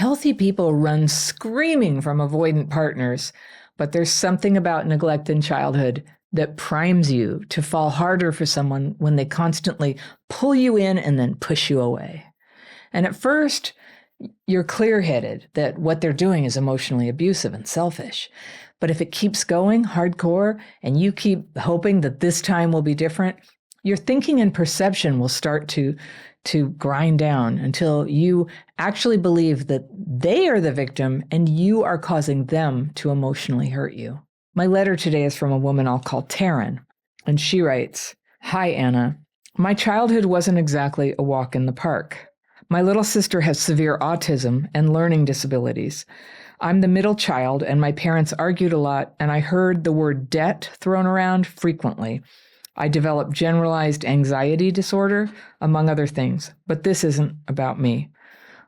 Healthy people run screaming from avoidant partners, but there's something about neglect in childhood that primes you to fall harder for someone when they constantly pull you in and then push you away. And at first, you're clear-headed that what they're doing is emotionally abusive and selfish. But if it keeps going hardcore and you keep hoping that this time will be different, your thinking and perception will start to grind down until you actually believe that they are the victim and you are causing them to emotionally hurt you. My letter today is from a woman I'll call Taran, and she writes, "Hi, Anna. My childhood wasn't exactly a walk in the park. My little sister has severe autism and learning disabilities. I'm the middle child, and my parents argued a lot, and I heard the word debt thrown around frequently. I developed generalized anxiety disorder, among other things, but this isn't about me."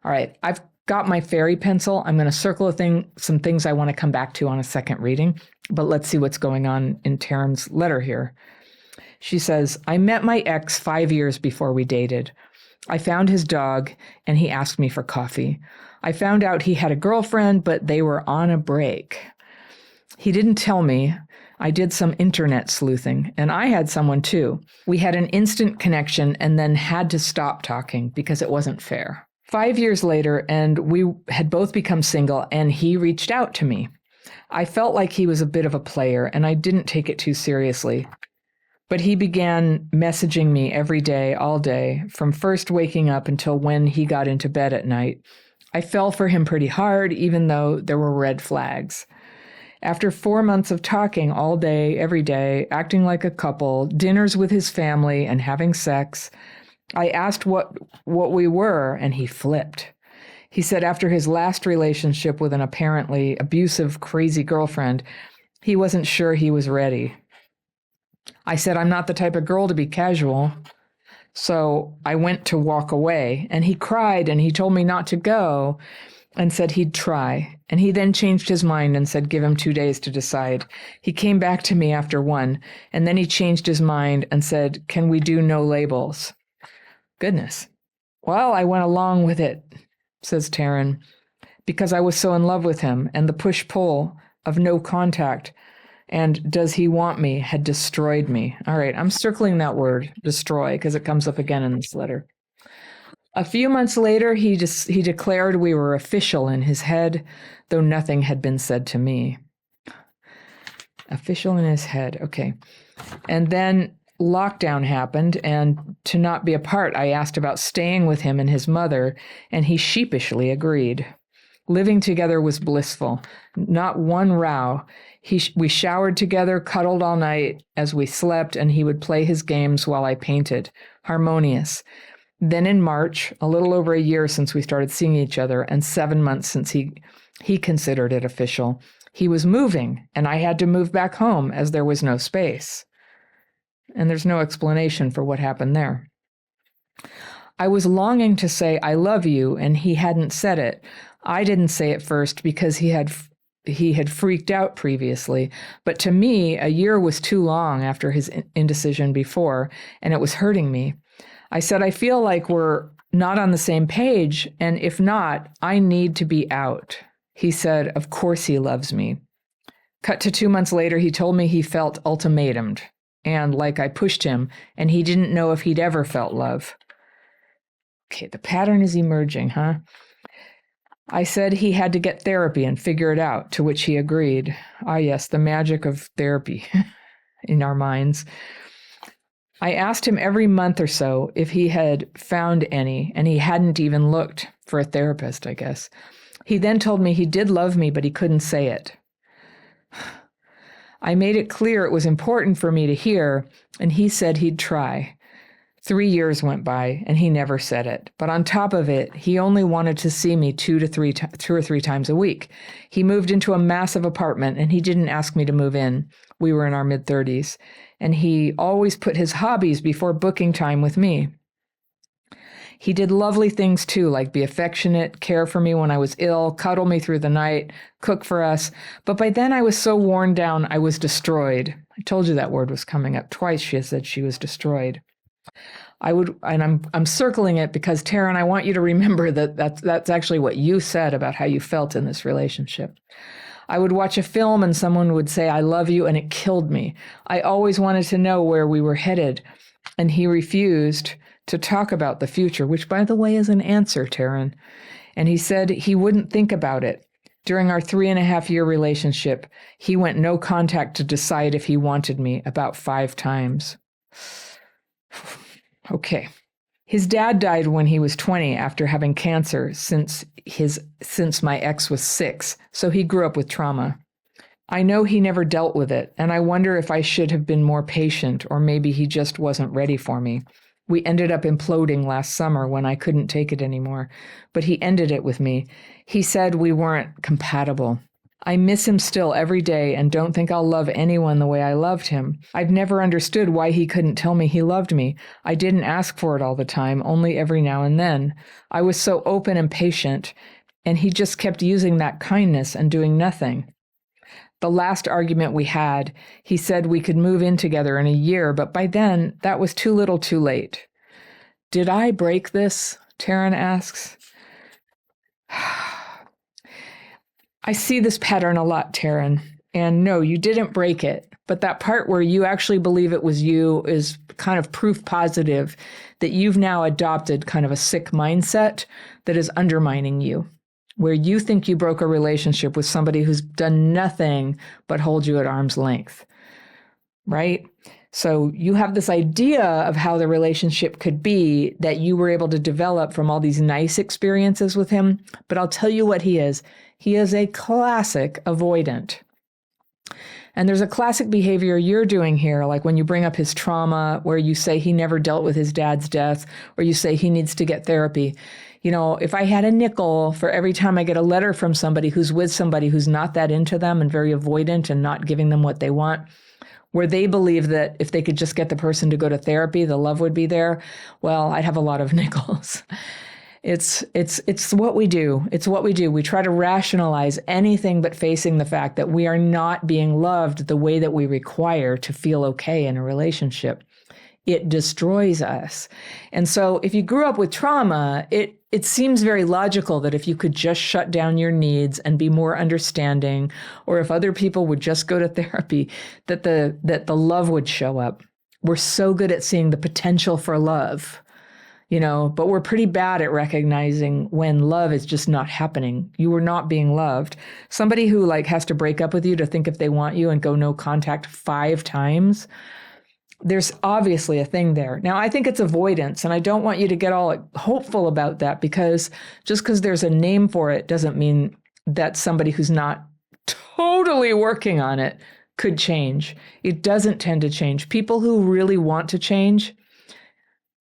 All right, I've got my fairy pencil. I'm going to circle some things I want to come back to on a second reading, but let's see what's going on in Taran's letter here. She says, "I met my ex 5 years before we dated. I found his dog, and he asked me for coffee. I found out he had a girlfriend, but they were on a break. He didn't tell me. I did some internet sleuthing, and I had someone too. We had an instant connection and then had to stop talking because it wasn't fair. 5 years later, and we had both become single, and he reached out to me. I felt like he was a bit of a player, and I didn't take it too seriously. But he began messaging me every day, all day, from first waking up until when he got into bed at night. I fell for him pretty hard, even though there were red flags. After 4 months of talking all day, every day, acting like a couple, dinners with his family, and having sex, I asked what we were, and he flipped. He said after his last relationship with an apparently abusive, crazy girlfriend, he wasn't sure he was ready. I said, I'm not the type of girl to be casual. So I went to walk away, and he cried, and he told me not to go and said he'd try. And he then changed his mind and said, give him 2 days to decide. He came back to me after 1, and then he changed his mind and said, can we do no labels? Goodness. Well, I went along with it, says Taran, because I was so in love with him, and the push-pull of no contact and does he want me had destroyed me. All right, I'm circling that word, destroy, because it comes up again in this letter. A few months later, he declared we were official in his head, though nothing had been said to me. Official in his head, okay. And then lockdown happened, and to not be apart, I asked about staying with him and his mother, and he sheepishly agreed. Living together was blissful. Not one row. We showered together, cuddled all night as we slept, and he would play his games while I painted. Harmonious. Then in March, a little over a year since we started seeing each other, and 7 months since he considered it official, he was moving, and I had to move back home as there was no space. And there's no explanation for what happened there. I was longing to say, I love you, and he hadn't said it. I didn't say it first because he had freaked out previously, but to me, a year was too long after his indecision before, and it was hurting me. I said, I feel like we're not on the same page, and if not, I need to be out. He said, of course he loves me. Cut to 2 months later, he told me he felt ultimatumed, and like I pushed him, and he didn't know if he'd ever felt love. Okay, the pattern is emerging, huh? I said he had to get therapy and figure it out, to which he agreed. Ah, yes, the magic of therapy in our minds. I asked him every month or so if he had found any, and he hadn't even looked for a therapist, I guess. He then told me he did love me, but he couldn't say it. I made it clear it was important for me to hear, and he said he'd try. 3 years went by, and he never said it. But on top of it, he only wanted to see me 2 or 3 times a week. He moved into a massive apartment, and he didn't ask me to move in. We were in our mid-30s. And he always put his hobbies before booking time with me. He did lovely things, too, like be affectionate, care for me when I was ill, cuddle me through the night, cook for us. But by then I was so worn down, I was destroyed. I told you that word was coming up twice. She had said she was destroyed. I'm circling it because Taran, I want you to remember that's actually what you said about how you felt in this relationship. I would watch a film and someone would say, I love you, and it killed me. I always wanted to know where we were headed. And he refused to talk about the future, which, by the way, is an answer, Taran. And he said he wouldn't think about it. During our 3.5-year relationship, he went no contact to decide if he wanted me about 5 times. Okay. His dad died when he was 20 after having cancer since my ex was 6, so he grew up with trauma. I know he never dealt with it, and I wonder if I should have been more patient, or maybe he just wasn't ready for me. We ended up imploding last summer when I couldn't take it anymore, but he ended it with me. He said we weren't compatible. I miss him still every day and don't think I'll love anyone the way I loved him. I've never understood why he couldn't tell me he loved me. I didn't ask for it all the time, only every now and then. I was so open and patient, and he just kept using that kindness and doing nothing. The last argument we had, he said we could move in together in a year, but by then, that was too little too late. Did I break this? Taran asks. I see this pattern a lot, Taran. And no, you didn't break it. But that part where you actually believe it was you is kind of proof positive that you've now adopted kind of a sick mindset that is undermining you, where you think you broke a relationship with somebody who's done nothing but hold you at arm's length, right? So you have this idea of how the relationship could be that you were able to develop from all these nice experiences with him. But I'll tell you what he is. He is a classic avoidant. And there's a classic behavior you're doing here, like when you bring up his trauma, where you say he never dealt with his dad's death, or you say he needs to get therapy. You know, if I had a nickel for every time I get a letter from somebody who's with somebody who's not that into them and very avoidant and not giving them what they want, where they believe that if they could just get the person to go to therapy, the love would be there, well, I'd have a lot of nickels. It's what we do. It's what we do. We try to rationalize anything but facing the fact that we are not being loved the way that we require to feel okay in a relationship. It destroys us. And so if you grew up with trauma, it seems very logical that if you could just shut down your needs and be more understanding, or if other people would just go to therapy, that the love would show up. We're so good at seeing the potential for love, but we're pretty bad at recognizing when love is just not happening. You were not being loved. Somebody who has to break up with you to think if they want you and go no contact 5 times, there's obviously a thing there. Now, I think it's avoidance, and I don't want you to get all hopeful about that, because just because there's a name for it doesn't mean that somebody who's not totally working on it could change. It doesn't tend to change. People who really want to change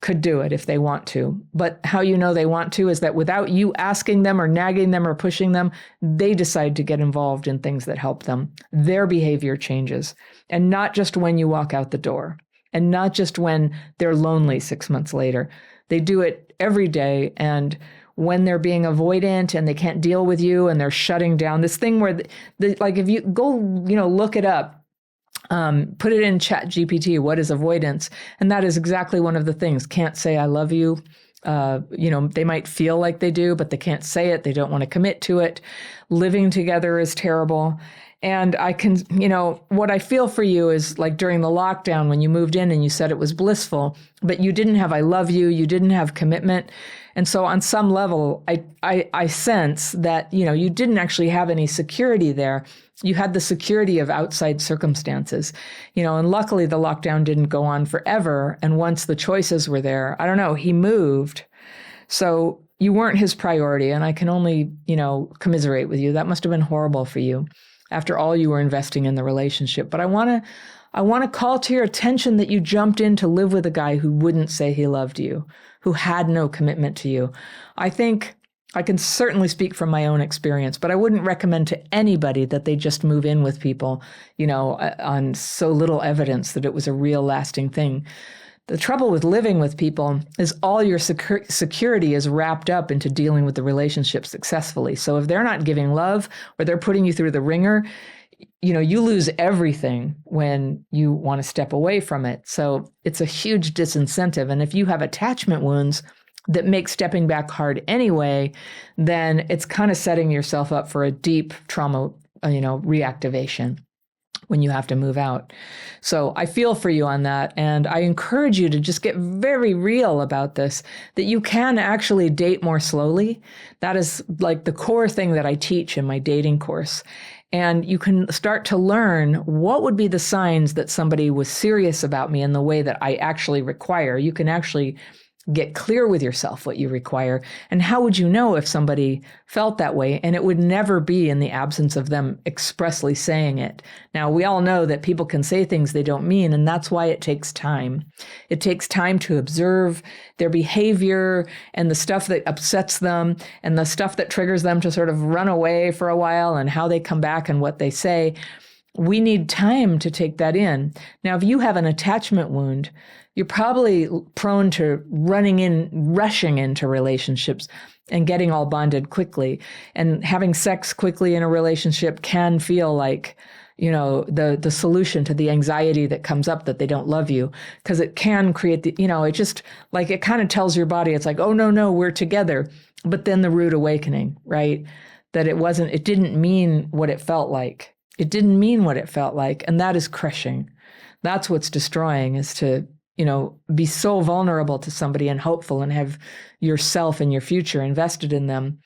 could do it if they want to. But how you know they want to is that without you asking them or nagging them or pushing them, they decide to get involved in things that help them. Their behavior changes. And not just when you walk out the door. And not just when they're lonely 6 months later. They do it every day. And when they're being avoidant and they can't deal with you and they're shutting down, this thing where, if you go, look it up, put it in Chat GPT, what is avoidance? And that is exactly one of the things. Can't say I love you. They might feel like they do, but they can't say it. They don't want to commit to it. Living together is terrible. And I can, what I feel for you is like during the lockdown when you moved in and you said it was blissful, but you didn't have I love you, you didn't have commitment. And so on some level, I sense that, you didn't actually have any security there. You had the security of outside circumstances, and luckily the lockdown didn't go on forever. And once the choices were there, I don't know, he moved. So you weren't his priority. And I can only, commiserate with you. That must have been horrible for you after all you were investing in the relationship. But I want to call to your attention that you jumped in to live with a guy who wouldn't say he loved you, who had no commitment to you. I think I can certainly speak from my own experience, but I wouldn't recommend to anybody that they just move in with people, on so little evidence that it was a real lasting thing. The trouble with living with people is all your security is wrapped up into dealing with the relationship successfully. So if they're not giving love or they're putting you through the ringer, you lose everything when you want to step away from it. So it's a huge disincentive. And if you have attachment wounds that make stepping back hard anyway, then it's kind of setting yourself up for a deep trauma, reactivation when you have to move out. So I feel for you on that. And I encourage you to just get very real about this, that you can actually date more slowly. That is like the core thing that I teach in my dating course. And you can start to learn what would be the signs that somebody was serious about me in the way that I actually require. You can actually get clear with yourself what you require. And how would you know if somebody felt that way? And it would never be in the absence of them expressly saying it. Now, we all know that people can say things they don't mean, and that's why it takes time. It takes time to observe their behavior and the stuff that upsets them and the stuff that triggers them to sort of run away for a while and how they come back and what they say. We need time to take that in. Now, if you have an attachment wound, you're probably prone to rushing into relationships and getting all bonded quickly. And having sex quickly in a relationship can feel like, the solution to the anxiety that comes up that they don't love you, because it can create it just like it kind of tells your body, it's like, oh, no, we're together. But then the rude awakening, right? That it didn't mean what it felt like. It didn't mean what it felt like. And that is crushing. That's what's destroying, is to be so vulnerable to somebody and hopeful and have yourself and your future invested in them,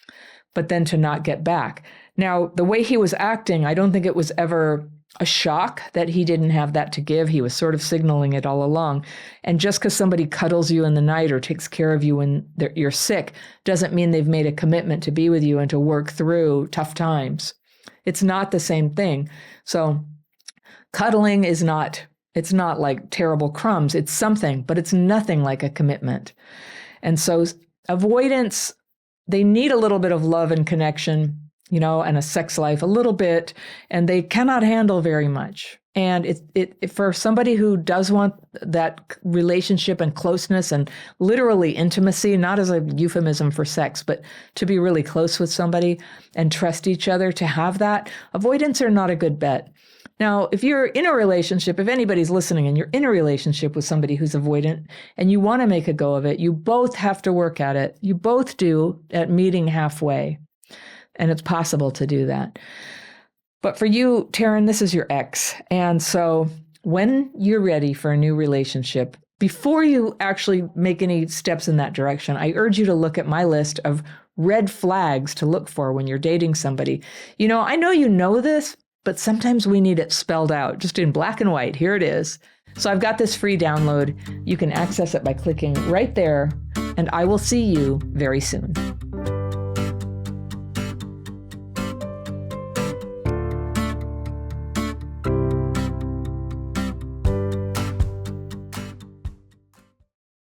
but then to not get back. Now, the way he was acting, I don't think it was ever a shock that he didn't have that to give. He was sort of signaling it all along. And just because somebody cuddles you in the night or takes care of you when you're sick doesn't mean they've made a commitment to be with you and to work through tough times. It's not the same thing. So cuddling is not... It's not like terrible crumbs. It's something, but it's nothing like a commitment. And so avoidance, they need a little bit of love and connection, and a sex life, a little bit, and they cannot handle very much. And it for somebody who does want that relationship and closeness and literally intimacy, not as a euphemism for sex, but to be really close with somebody and trust each other, to have that, avoidance are not a good bet. Now, if you're in a relationship, if anybody's listening and you're in a relationship with somebody who's avoidant and you want to make a go of it, you both have to work at it. You both do, at meeting halfway. And it's possible to do that. But for you, Taran, this is your ex. And so when you're ready for a new relationship, before you actually make any steps in that direction, I urge you to look at my list of red flags to look for when you're dating somebody. I know you know this, but sometimes we need it spelled out, just in black and white. Here it is. So I've got this free download. You can access it by clicking right there, and I will see you very soon.